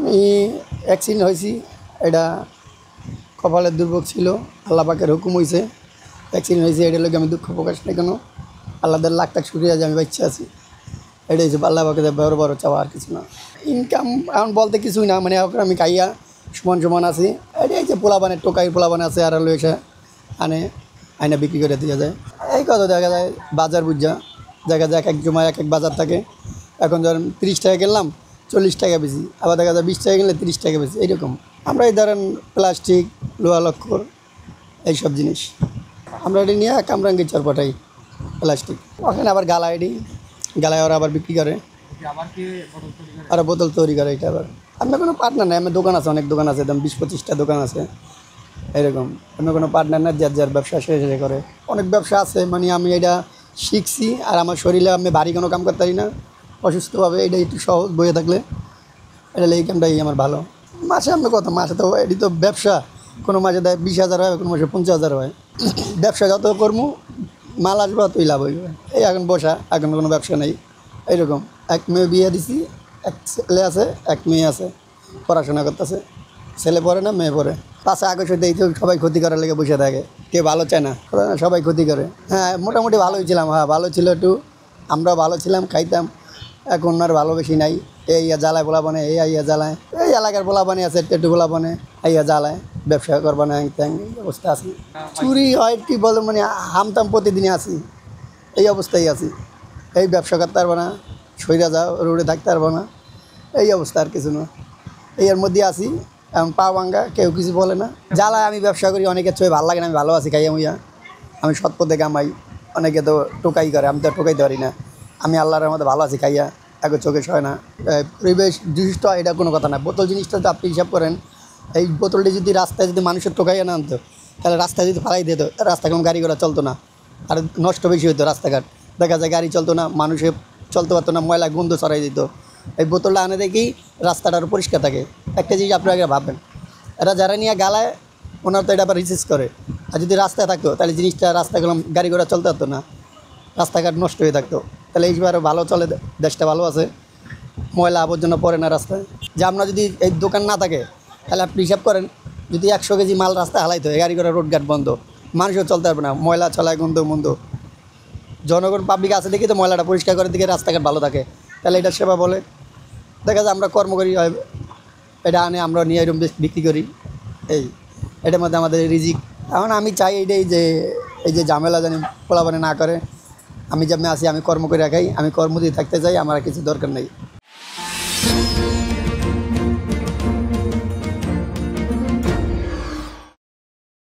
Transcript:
আমি অ্যাক্সিডেন্ট হয়েছি, এটা কপালের দুর্ভোগ ছিল, আল্লাহ পাকের হুকুম হয়েছে। অ্যাক্সিডেন্ট হয়েছে, এটা লোক আমি দুঃখ প্রকাশ নেই কেন, আল্লাহদের লাখ লাখ শুক্রিয়া যে আমি বাচ্চা আছি। এটাই হচ্ছে আল্লাহ পাকে বড় বড় চাওয়া, আর কিছু না। ইনকাম এখন বলতে কিছুই না, মানে এখন আমি খাইয়া সমান সমান আছি। এটাই যে পোলাবানের টোকাই পোলাবান আছে, আর হলো এসে আনে আয়না বিক্রি করে দেওয়া যায়। এই কথা দেখা যায় বাজার বুঝা দেখা যায়, এক জমায় এক বাজার থাকে। এখন ধরেন 30 টাকা কিনলাম, 40 টাকা বেশি, আবার দেখা যায় 20 টাকা কিনলে 30 টাকা বেশি, এইরকম। আমরা এই ধরেন প্লাস্টিক, লোহা লক্কর, এইসব জিনিস আমরা এটি নিয়ে কামরাঙ্গি চর পাঠাই। প্লাস্টিক ওখানে আবার গালায় ওরা আবার বিক্রি করে, আর বোতল তৈরি করে। এটা আবার আমরা কোনো পার্টনার নেই, আমার দোকান আছে, অনেক দোকান আছে, একদম 20-25টা দোকান আছে এরকম। আমরা কোনো পার্টনার না, যার ব্যবসা শেষে করে। অনেক ব্যবসা আছে, মানে আমি এটা শিখছি, আর আমার শরীরে আমি ভারী কোনো কাম করতে পারি না, অসুস্থভাবে। এটা একটু সহজ বয়ে থাকলে এটা এই কামটাই আমার ভালো। মাসে আমরা কত, মাসে তো এটি তো ব্যবসা, কোনো মাসে দেয় 20,000 হয়, কোনো মাসে 50,000 হয়। ব্যবসা যত কর্ম মাল আসবে ততই লাভ হইবে। এই এখন বসা, এখন কোনো ব্যবসা নেই এইরকম। এক মেয়ে বিয়ে দিছি, এক ছেলে আছে, এক মেয়ে আছে, পড়াশোনা করতেছে। ছেলে পড়ে না, মেয়ে পড়ে। পাশে আগস্ট হইতে তো সবাই ক্ষতি করার লেগে বসে থাকে, কেউ ভালো চায় না, সবাই ক্ষতি করে। হ্যাঁ, মোটামুটি ভালোই ছিলাম, হ্যাঁ ভালো ছিল একটু, আমরাও ভালো ছিলাম, খাইতাম। এখন আর ভালো বেশি নাই। এই জ্বালায় পোলাপানে, এই আইয়া জ্বালায়, এই এলাকার পোলাপানি আছে, একটু পোলাপানে আইয়া জ্বালায়, ব্যবসা করবা না, এই অবস্থা আছে। চুরি হয় কি বলে, মানে হামতাম প্রতিদিনই আসি, এই অবস্থায় আছি। এই ব্যবসা করতে পারবো না, সইরা যাও, রোডে থাকতে পারবো না, এই অবস্থা, আর কিছু না। এর মধ্যে আসি, এখন পা ভাঙ্গা, কেউ কিছু বলে না। জ্বালায় আমি ব্যবসা করি, অনেকের চোখে ভালো লাগে না, আমি ভালো আছি খাইয়া মুইয়া, আমি সৎ পথে কামাই। অনেকে তো টোকাই করে, আমি তো টোকাইতে পারি না। আমি আল্লাহর মধ্যে ভালো আছি খাইয়া, এক চোখে সয় না। পরিবেশ দূষিত এটা কোনো কথা না। বোতল জিনিসটা তো আপনি হিসাব করেন, এই বোতলটি যদি রাস্তায় যদি মানুষের টোকাইয়া না আনতো, তাহলে রাস্তায় যদি ফালাই দিত, রাস্তায় কোনো গাড়ি ঘোড়া চলতো না, আর নষ্ট বেশি হতো রাস্তাঘাট। দেখা যায় গাড়ি চলতো না, মানুষে চলতে পারতো না, ময়লা গন্ধ ছড়াই দিত। এই বোতলটা আনে দেখি রাস্তাটা আরও পরিষ্কার থাকে। একটা জিনিস আপনারা আগে ভাববেন, এরা যারা নিয়ে গালায়, ওনার তো এটা আবার রিসার্চ করে। আর যদি রাস্তায় থাকতো, তাহলে জিনিসটা রাস্তাগুলো গাড়ি ঘোড়া চলতে পারতো না, রাস্তাঘাট নষ্ট হয়ে থাকতো। তাহলে এইবার ভালো চলে, দেশটা ভালো আছে, ময়লা আবর্জনা পড়ে না রাস্তায়। যে আমরা যদি এই দোকান না থাকে, তাহলে আপনি হিসাব করেন, যদি 100 কেজি মাল রাস্তায় হালাইতে হয়, গাড়ি ঘোড়া রোডঘাট বন্ধ, মানুষও চলতে পারবে না, ময়লা ছলায় গন্ধ মন্দ। জনগণ পাবলিক আছে দেখি তো ময়লাটা পরিষ্কার করে দিকে রাস্তাঘাট ভালো থাকে, তাহলে এটা সেবা বলে। দেখা যায় আমরা কর্ম করি, এটা আনে আমরা নিয়ে এরকম বিক্রি করি, এই এটার মধ্যে আমাদের রিজিক। এখন আমি চাই এইটাই যে এই যে ঝামেলা জানি পোলাপানে না করে। আমি যেমন আছি, আমি কর্ম করে রাখাই, আমি কর্ম দিয়ে থাকতে চাই, আমার কিছু দরকার নেই।